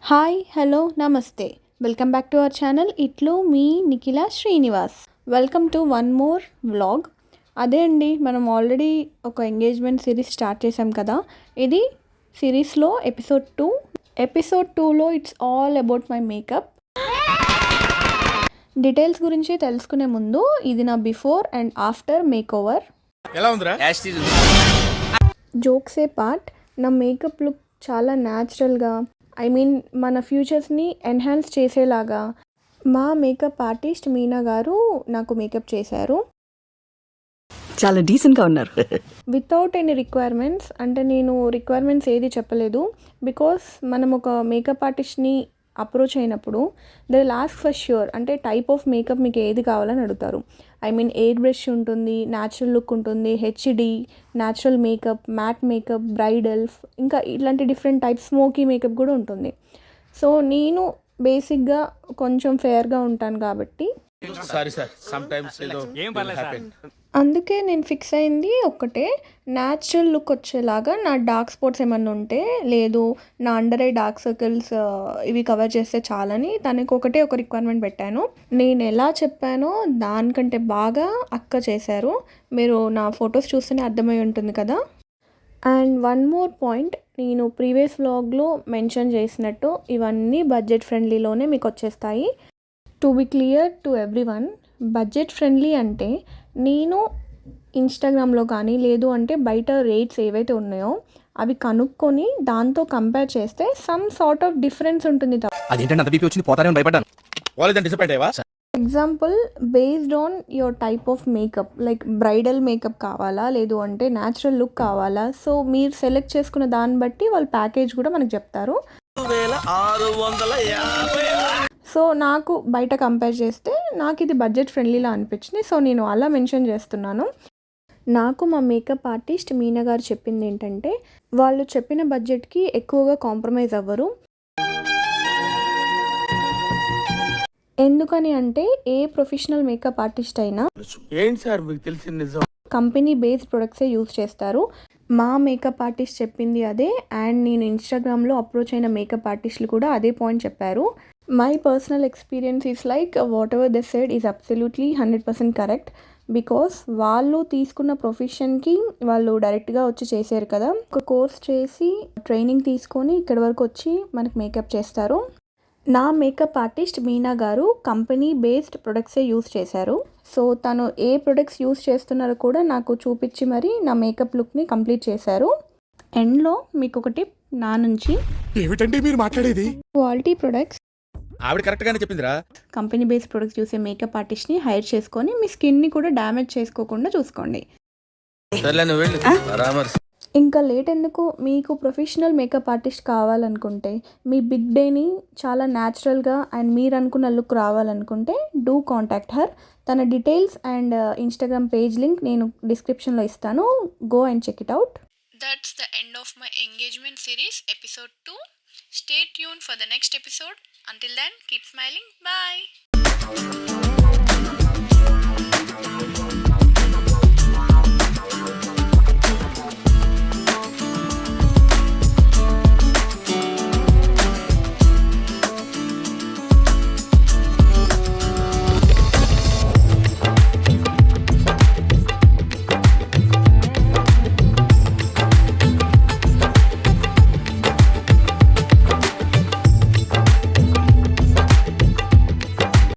Hi hello నమస్తే welcome back to our channel ఇట్లు మీ Nikhila Srinivas. Welcome to one more vlog. అదే అండి, మనం ఆల్రెడీ ఒక ఎంగేజ్మెంట్ సిరీస్ స్టార్ట్ చేసాం కదా. ఇది సిరీస్లో ఎపిసోడ్ 2లో it's all about my makeup. Details గురించి తెలుసుకునే ముందు ఇది నా బిఫోర్ అండ్ ఆఫ్టర్ మేకోవర్. జోక్సే పార్ట్, నా మేకప్ లుక్ చాలా న్యాచురల్గా, మన ఫ్యూచర్స్ని ఎన్హాన్స్ చేసేలాగా మా మేకప్ ఆర్టిస్ట్ మీనా గారు నాకు మేకప్ చేశారు. చాలా డీసెంట్గా ఉన్నారు. వితౌట్ ఎనీ రిక్వైర్మెంట్స్, అంటే నేను రిక్వైర్మెంట్స్ ఏది చెప్పలేదు. బికాస్ మనం ఒక మేకప్ ఆర్టిస్ట్ని అప్రోచ్ అయినప్పుడు they will ask for sure, అంటే టైప్ ఆఫ్ మేకప్ మీకు ఏది కావాలని అడుగుతారు. ఎయిర్ బ్రష్ ఉంటుంది, న్యాచురల్ లుక్ ఉంటుంది, HD, natural makeup, matte makeup, bridal, ఇంకా ఇట్లాంటి డిఫరెంట్ టైప్స్, స్మోకీ మేకప్ కూడా ఉంటుంది. సో నేను బేసిక్గా కొంచెం ఫేర్గా ఉంటాను కాబట్టి అందుకే నేను ఫిక్స్ అయింది ఒక్కటే, న్యాచురల్ లుక్ వచ్చేలాగా. నా డార్క్ స్పాట్స్ ఏమన్నా ఉంటే, లేదు నా అండర్ ఐ డార్క్ సర్కిల్స్ ఇవి కవర్ చేస్తే చాలని తనకు ఒక రిక్వైర్మెంట్ పెట్టాను. నేను ఎలా చెప్పానో దానికంటే బాగా అక్క చేశారు. మీరు నా ఫొటోస్ చూస్తేనే అర్థమై ఉంటుంది కదా. అండ్ వన్ మోర్ పాయింట్, నేను ప్రీవియస్ వ్లాగ్లో మెన్షన్ చేసినట్టు ఇవన్నీ బడ్జెట్ ఫ్రెండ్లీలోనే మీకు వచ్చేస్తాయి. To be clear to everyone, budget friendly అంటే నేను ఇన్స్టాగ్రామ్లో కానీ లేదు అంటే బయట రేట్స్ ఏవైతే ఉన్నాయో అవి కనుక్కొని దాంతో కంపేర్ చేస్తే సమ్ సార్ట్ ఆఫ్ డిఫరెన్స్ ఉంటుంది. Example, based on your type of makeup, like bridal makeup కావాలా లేదు అంటే న్యాచురల్ లుక్ కావాలా, సో మీరు సెలెక్ట్ చేసుకున్న దాన్ని బట్టి వాళ్ళ ప్యాకేజ్ కూడా మనకు చెప్తారు. సో నాకు బయట కంపేర్ చేస్తే నాకు ఇది బడ్జెట్ ఫ్రెండ్లీలా అనిపించింది. సో నేను అలా మెన్షన్ చేస్తున్నాను. నాకు మా మేకప్ ఆర్టిస్ట్ మీనా గారు చెప్పింది ఏంటంటే, వాళ్ళు చెప్పిన బడ్జెట్కి ఎక్కువగా కాంప్రమైజ్ అవ్వరు. ఎందుకని అంటే ఏ ప్రొఫెషనల్ మేకప్ ఆర్టిస్ట్ అయినా కంపెనీ బేస్డ్ ప్రొడక్ట్సే యూజ్ చేస్తారు. మా మేకప్ ఆర్టిస్ట్ చెప్పింది అదే, అండ్ నేను ఇన్స్టాగ్రామ్లో అప్రోచ్ అయిన మేకప్ ఆర్టిస్టులు కూడా అదే పాయింట్ చెప్పారు. My personal experience is like what ever they said is absolutely 100% correct. Because వాళ్ళు తీసుకున్న ప్రొఫెషన్కి వాళ్ళు డైరెక్ట్గా వచ్చి చేశారు కదా, ఒక కోర్స్ చేసి ట్రైనింగ్ తీసుకొని ఇక్కడి వరకు వచ్చి మనకు మేకప్ చేస్తారు. నా మేకప్ ఆర్టిస్ట్ మీనా గారు కంపెనీ బేస్డ్ ప్రొడక్ట్సే యూస్ చేశారు. సో తను ఏ ప్రొడక్ట్స్ యూస్ చేస్తున్నారో కూడా నాకు చూపించి మరి నా మేకప్ లుక్ని కంప్లీట్ చేశారు. ఎండ్లో మీకు ఒక టిప్ నా నుంచి, ఏమిటండి మీరు మాట్లాడేది? క్వాలిటీ ప్రొడక్ట్స్, ఆవిడ కరెక్ట్ గానే చెప్పిందిరా. కంపెనీ బేస్డ్ ప్రొడక్ట్స్ చూసే మేకప్ ఆర్టిస్ట్ని హైర్ చేసుకొని మీ స్కిన్ని కూడా డ్యామేజ్ చేసుకోకుండా చూసుకోండి. ఇంకా లేట్ ఎందుకు, మీకు ప్రొఫెషనల్ మేకప్ ఆర్టిస్ట్ కావాలనుకుంటే, మీ బిగ్ డేని చాలా న్యాచురల్గా అండ్ మీరు అనుకున్న లుక్ రావాలనుకుంటే డూ కాంటాక్ట్ హర్. తన details and Instagram page link నేను డిస్క్రిప్షన్లో ఇస్తాను. Go and check it out. That's the end of my engagement series episode 2. Stay tuned for the next episode. Until then, keep smiling. Bye.